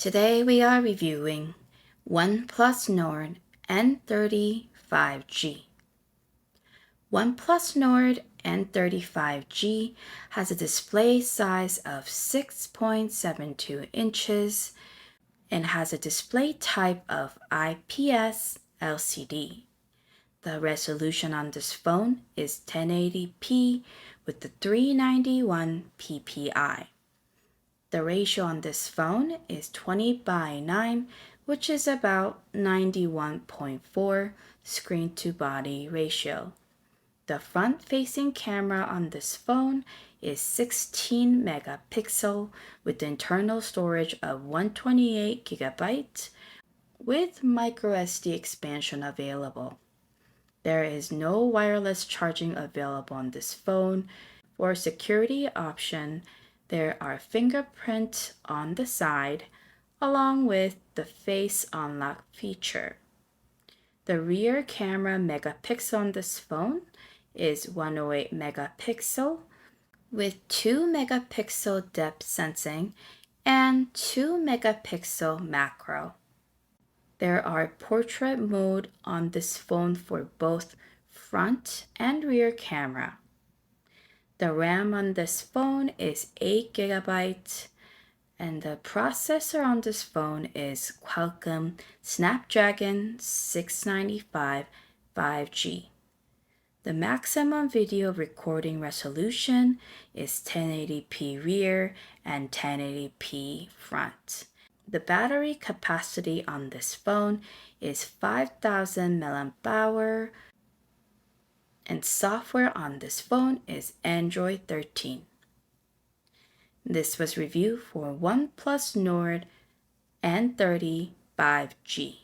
Today we are reviewing OnePlus Nord N30 5G. OnePlus Nord N30 5G has a display size of 6.72 inches and has a display type of IPS LCD. The resolution on this phone is 1080p with the 391 ppi. The ratio on this phone is 20:9, which is about 91.4 screen to body ratio. The front-facing camera on this phone is 16 megapixel with internal storage of 128 gigabytes with microSD expansion available. There is no wireless charging available on this phone. For security option, there are fingerprints on the side along with the face unlock feature. The rear camera megapixel on this phone is 108 megapixel with 2 megapixel depth sensing and 2 megapixel macro. There are portrait mode on this phone for both front and rear camera. The RAM on this phone is 8 gigabytes and the processor on this phone is Qualcomm Snapdragon 695 5G. The maximum video recording resolution is 1080p rear and 1080p front. The battery capacity on this phone is 5,000 mAh and software on this phone is Android 13. This was review for OnePlus Nord N30 5G.